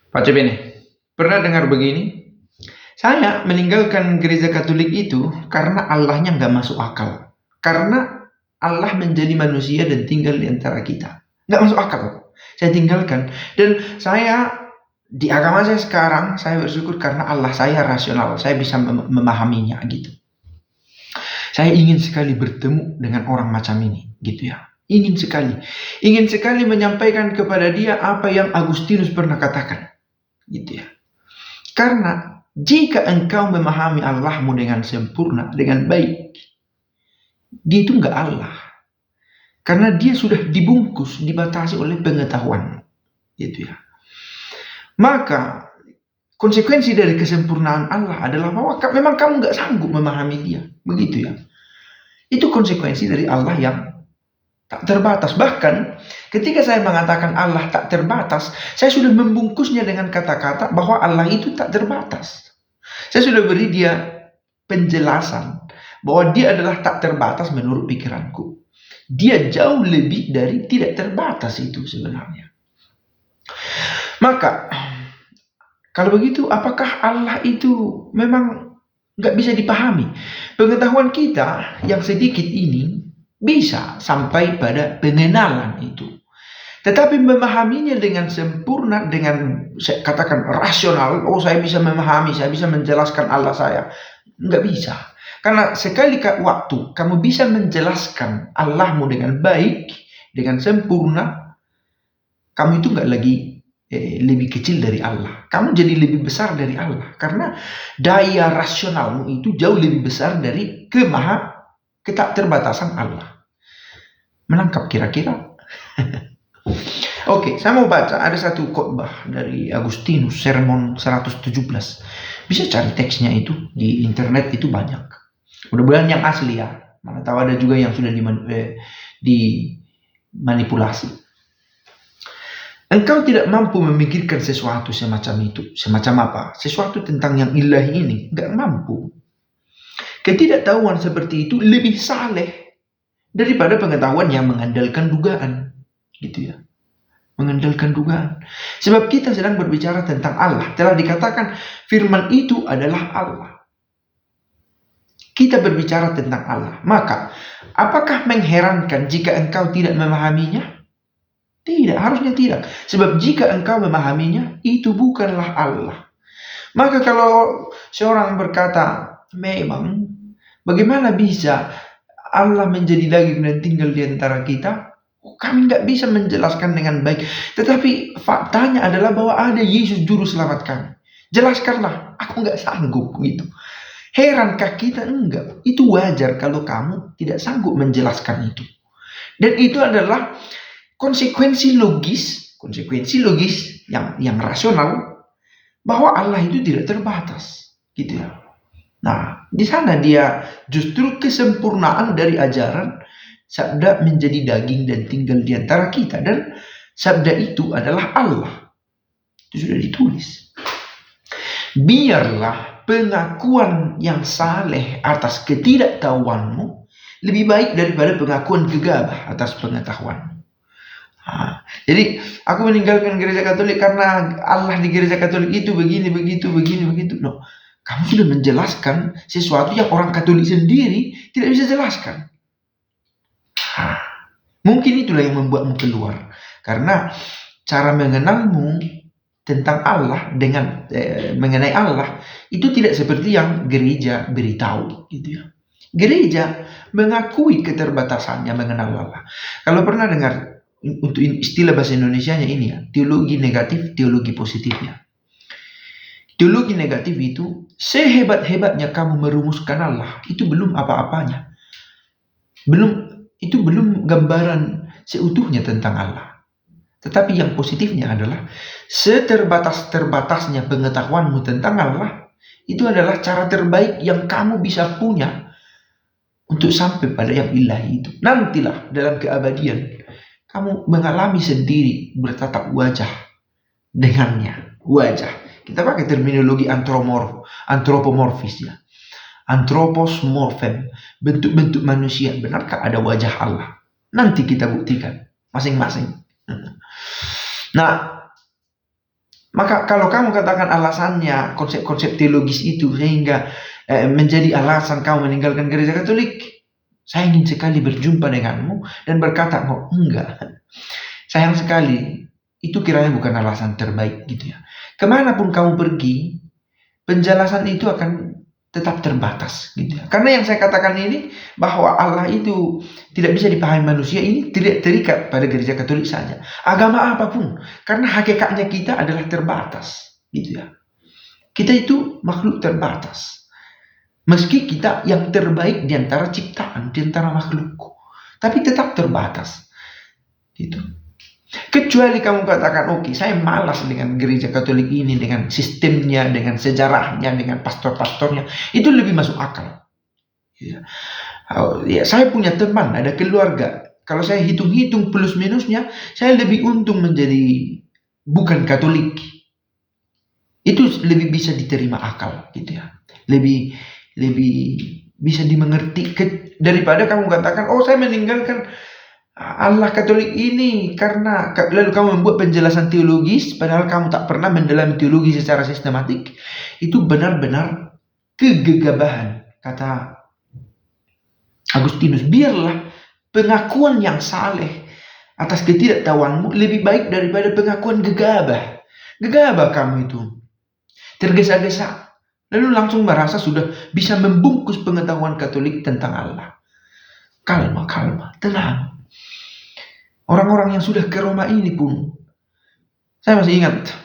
Pace bene, pernah dengar begini? Saya meninggalkan gereja Katolik itu karena Allahnya nggak masuk akal. Karena Allah menjadi manusia dan tinggal di antara kita. Nggak masuk akal. Saya tinggalkan. Dan saya di agama saya sekarang, saya bersyukur karena Allah saya rasional. Saya bisa memahaminya gitu. Saya ingin sekali bertemu dengan orang macam ini gitu ya. Ingin sekali. Ingin sekali menyampaikan kepada dia apa yang Agustinus pernah katakan. Gitu ya. Karena jika engkau memahami Allahmu dengan sempurna, dengan baik, dia itu enggak Allah. Karena dia sudah dibungkus, dibatasi oleh pengetahuan. Gitu ya. Maka konsekuensi dari kesempurnaan Allah adalah bahwa memang kamu enggak sanggup memahami dia. Begitu ya. Itu konsekuensi dari Allah yang tak terbatas. Bahkan ketika saya mengatakan Allah tak terbatas, saya sudah membungkusnya dengan kata-kata bahwa Allah itu tak terbatas. Saya sudah beri dia penjelasan bahwa dia adalah tak terbatas menurut pikiranku. Dia jauh lebih dari tidak terbatas itu sebenarnya. Maka kalau begitu, apakah Allah itu memang nggak bisa dipahami? Pengetahuan kita yang sedikit ini bisa sampai pada pengenalan itu. Tetapi memahaminya dengan sempurna, dengan saya katakan rasional, oh saya bisa memahami, saya bisa menjelaskan Allah saya. Nggak bisa. Karena sekali waktu kamu bisa menjelaskan Allahmu dengan baik, dengan sempurna, kamu itu nggak lagi lebih kecil dari Allah. Kamu jadi lebih besar dari Allah. Karena daya rasionalmu itu jauh lebih besar dari ketakterbatasan Allah. Menangkap kira-kira? Oke, saya mau baca ada satu khotbah dari Agustinus, Sermon 117. Bisa cari teksnya itu di internet, itu banyak. Mudah-mudahan yang asli ya. Mana tahu ada juga yang sudah dimanipulasi. Engkau tidak mampu memikirkan sesuatu semacam itu. Semacam apa? Sesuatu tentang yang ilahi ini. Enggak mampu. Ketidaktahuan seperti itu lebih saleh daripada pengetahuan yang mengandalkan dugaan. Gitu ya. Mengandalkan dugaan. Sebab kita sedang berbicara tentang Allah. Telah dikatakan firman itu adalah Allah. Kita berbicara tentang Allah. Maka, apakah mengherankan jika engkau tidak memahaminya? Tidak, harusnya tidak. Sebab jika engkau memahaminya, itu bukanlah Allah. Maka kalau seorang berkata, memang, bagaimana bisa Allah menjadi daging dan tinggal di antara kita? Kami nggak bisa menjelaskan dengan baik. Tetapi faktanya adalah bahwa ada Yesus juru selamat kami. Jelaskanlah, aku nggak sanggup gitu. Herankah kita? Enggak. Itu wajar kalau kamu tidak sanggup menjelaskan itu. Dan itu adalah konsekuensi logis yang rasional bahwa Allah itu tidak terbatas, gitu ya. Nah, di sana dia justru kesempurnaan dari ajaran sabda menjadi daging dan tinggal di antara kita, dan sabda itu adalah Allah. Itu sudah ditulis. Biarlah pengakuan yang saleh atas ketidaktahuanmu lebih baik daripada pengakuan gegabah atas pengetahuanmu. Jadi aku meninggalkan gereja Katolik karena Allah di gereja Katolik itu begini, begitu. No, kamu sudah menjelaskan sesuatu yang orang Katolik sendiri tidak bisa jelaskan. Mungkin itulah yang membuatmu keluar. Karena cara mengenalmu tentang Allah dengan mengenai Allah itu tidak seperti yang gereja beritahu, gitu ya. Gereja mengakui keterbatasannya mengenal Allah. Kalau pernah dengar untuk istilah bahasa Indonesianya ini ya, teologi negatif, teologi positifnya. Teologi negatif itu sehebat-hebatnya kamu merumuskan Allah, itu belum apa-apanya. Itu belum gambaran seutuhnya tentang Allah. Tetapi yang positifnya adalah seterbatas-terbatasnya pengetahuanmu tentang Allah, itu adalah cara terbaik yang kamu bisa punya untuk sampai pada yang ilahi itu. Nantilah dalam keabadian kamu mengalami sendiri bertatap wajah dengannya. Wajah. Kita pakai terminologi antropomorfis ya. Anthropos morphem. Bentuk-bentuk manusia. Benarkah ada wajah Allah? Nanti kita buktikan. Masing-masing. Nah, Maka kalau kamu katakan alasannya konsep-konsep teologis itu sehingga menjadi alasan kamu meninggalkan gereja Katolik, saya ingin sekali berjumpa denganmu dan berkata, oh enggak, sayang sekali, itu kiranya bukan alasan terbaik gitu ya. Kemanapun kamu pergi, penjelasan itu akan tetap terbatas gitu ya. Karena yang saya katakan ini bahwa Allah itu tidak bisa dipahami manusia ini tidak terikat pada gereja Katolik saja. Agama apapun, karena hakikatnya kita adalah terbatas gitu ya. Kita itu makhluk terbatas. Meski kita yang terbaik di antara ciptaan, di antara makhluk, tapi tetap terbatas. Gitu. Kecuali kamu katakan, oke, saya malas dengan gereja Katolik ini, dengan sistemnya, dengan sejarahnya, dengan pastor-pastornya, itu lebih masuk akal. Ya. Ya, saya punya teman, ada keluarga. Kalau saya hitung-hitung plus minusnya, saya lebih untung menjadi bukan Katolik. Itu lebih bisa diterima akal, gitu ya. Lebih bisa dimengerti daripada kamu katakan, oh saya meninggalkan Allah Katolik ini karena lalu kamu membuat penjelasan teologis padahal kamu tak pernah mendalami teologi secara sistematik. Itu benar-benar kegegabahan, kata Agustinus. Biarlah pengakuan yang saleh atas ketidaktahuanmu lebih baik daripada pengakuan gegabah. Gegabah kamu itu tergesa-gesa lalu langsung merasa sudah bisa membungkus pengetahuan Katolik tentang Allah. Kalma, tenang. Orang-orang yang sudah ke Roma ini pun, saya masih ingat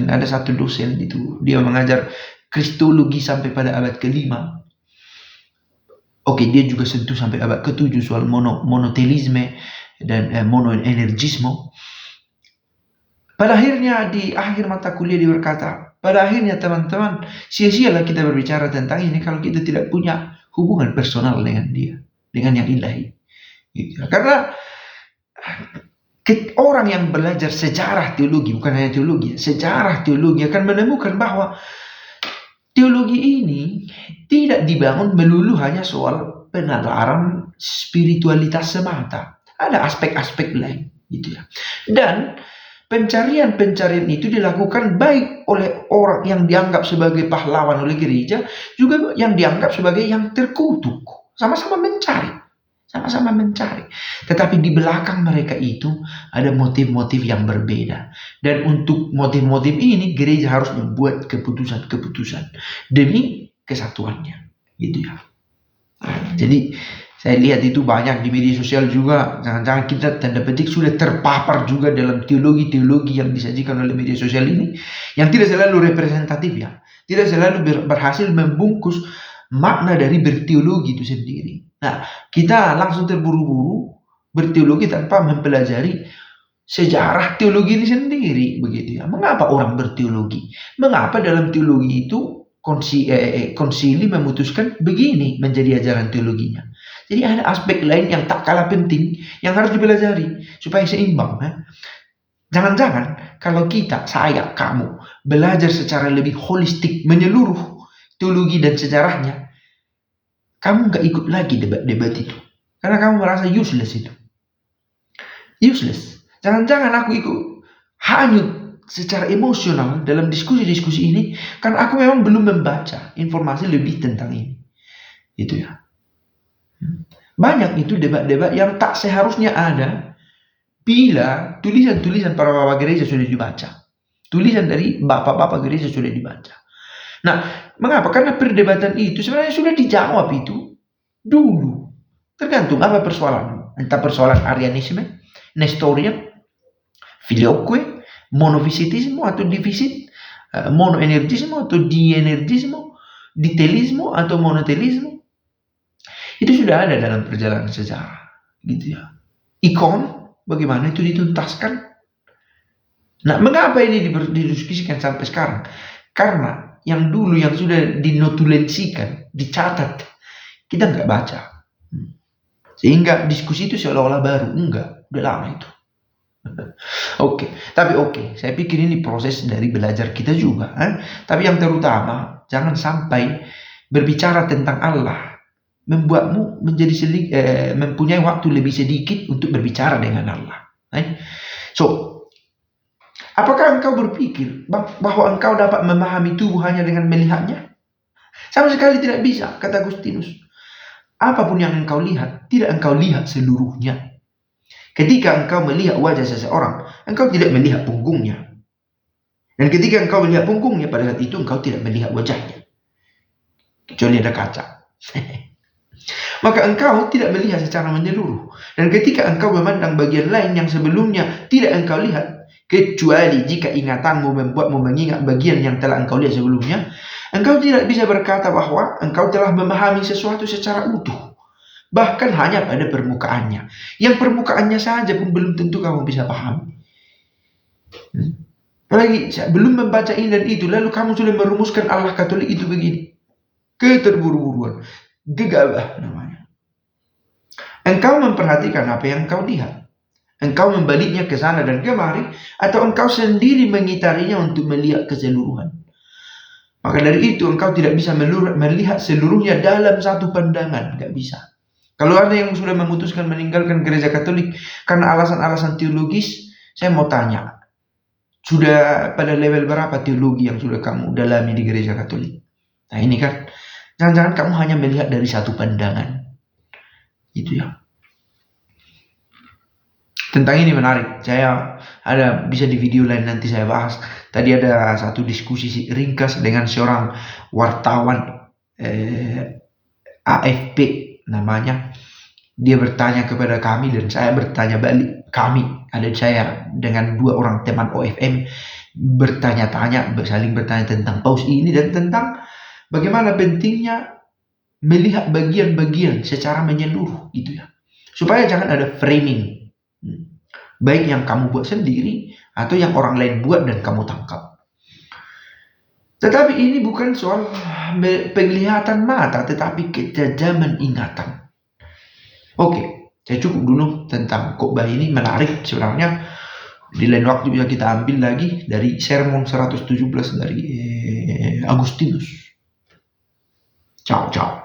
ada satu dosen itu, dia mengajar Kristologi sampai pada abad ke-5. Oke, dia juga sentuh sampai abad ke-7 soal monotelisme dan monoenergisme. Pada akhirnya di akhir mata kuliah dia berkata, pada akhirnya teman-teman, sia-sialah kita berbicara tentang ini kalau kita tidak punya hubungan personal dengan dia, dengan yang ilahi. Gitu. Karena orang yang belajar sejarah teologi, bukan hanya teologi, sejarah teologi akan menemukan bahwa teologi ini tidak dibangun melulu hanya soal penalaran spiritualitas semata. Ada aspek-aspek lain, gitu ya. Dan pencarian-pencarian itu dilakukan baik oleh orang yang dianggap sebagai pahlawan oleh gereja, juga yang dianggap sebagai yang terkutuk. Sama-sama mencari. Tetapi di belakang mereka itu ada motif-motif yang berbeda. Dan untuk motif-motif ini gereja harus membuat keputusan-keputusan demi kesatuannya, gitu ya. Nah, jadi saya lihat itu banyak di media sosial juga. Jangan-jangan kita tanda petik sudah terpapar juga dalam teologi-teologi yang disajikan oleh media sosial ini, yang tidak selalu representatif ya, tidak selalu berhasil membungkus makna dari berteologi itu sendiri. Nah, kita langsung terburu-buru berteologi tanpa mempelajari sejarah teologi ini sendiri, begitu ya. Mengapa orang berteologi? Mengapa dalam teologi itu konsili memutuskan begini menjadi ajaran teologinya? Jadi ada aspek lain yang tak kalah penting yang harus dipelajari supaya seimbang. Jangan-jangan kalau saya, kamu belajar secara lebih holistik, menyeluruh teologi dan sejarahnya, kamu gak ikut lagi debat-debat itu. Karena kamu merasa useless itu. Useless. Jangan-jangan aku ikut hanyut secara emosional dalam diskusi-diskusi ini karena aku memang belum membaca informasi lebih tentang ini. Itu ya. Banyak itu debat-debat yang tak seharusnya ada bila tulisan-tulisan para bapak gereja sudah dibaca. Tulisan dari bapak-bapak gereja sudah dibaca. Nah, mengapa? Karena perdebatan itu sebenarnya sudah dijawab itu dulu. Tergantung apa persoalan. Entah persoalan Arianisme, Nestorian, Filioque, monofisitisme atau divisit, monoenergisme atau dienergisme, ditelisme atau monotelisme. Itu sudah ada dalam perjalanan sejarah, gitu ya. Ikon, bagaimana itu dituntaskan? Nah, mengapa ini didiskusikan sampai sekarang? Karena yang dulu yang sudah dinotulensikan, dicatat, kita nggak baca. Sehingga diskusi itu seolah-olah baru. Enggak, udah lama itu. Oke, saya pikir ini proses dari belajar kita juga. Tapi yang terutama, jangan sampai berbicara tentang Allah membuatmu menjadi mempunyai waktu lebih sedikit untuk berbicara dengan Allah. So, Apakah engkau berpikir bahwa engkau dapat memahami tubuh hanya dengan melihatnya? Sama sekali tidak bisa, kata Agustinus. Apapun yang engkau lihat, tidak engkau lihat seluruhnya. Ketika engkau melihat wajah seseorang, engkau tidak melihat punggungnya. Dan ketika engkau melihat punggungnya, pada saat itu engkau tidak melihat wajahnya. Kecuali ada kaca. Maka engkau tidak melihat secara menyeluruh. Dan ketika engkau memandang bagian lain yang sebelumnya tidak engkau lihat, kecuali jika ingatanmu membuatmu mengingat bagian yang telah engkau lihat sebelumnya, engkau tidak bisa berkata bahwa engkau telah memahami sesuatu secara utuh. Bahkan hanya pada permukaannya. Yang permukaannya saja pun belum tentu kamu bisa pahami. Apalagi belum membaca ini dan itu, lalu kamu sudah merumuskan Allah Katolik itu begini. Keterburu-buruan. Gegabah namanya. Engkau memperhatikan apa yang engkau lihat. Engkau membaliknya ke sana dan kemari, atau engkau sendiri mengitarinya untuk melihat keseluruhan. Maka dari itu engkau tidak bisa melihat seluruhnya dalam satu pandangan. Gak bisa. Kalau ada yang sudah memutuskan meninggalkan gereja Katolik karena alasan-alasan teologis, saya mau tanya, sudah pada level berapa teologi yang sudah kamu dalami di gereja Katolik? Nah ini kan, jangan-jangan kamu hanya melihat dari satu pandangan. Itu ya. Tentang ini menarik, saya ada bisa di video lain nanti saya bahas. Tadi ada satu diskusi ringkas dengan seorang wartawan AFP namanya. Dia bertanya kepada kami dan saya bertanya balik. Kami, ada saya dengan 2 orang teman OFM bertanya-tanya, saling bertanya tentang paus ini dan tentang bagaimana pentingnya melihat bagian-bagian secara menyeluruh gitu ya. Supaya jangan ada framing. Baik yang kamu buat sendiri atau yang orang lain buat dan kamu tangkap. Tetapi ini bukan soal penglihatan mata, tetapi ketajaman ingatan. Oke, saya cukup dulu tentang khotbah ini, menarik sebenarnya. Di lain waktu bisa kita ambil lagi dari sermon 117 dari Agustinus. Ciao, ciao.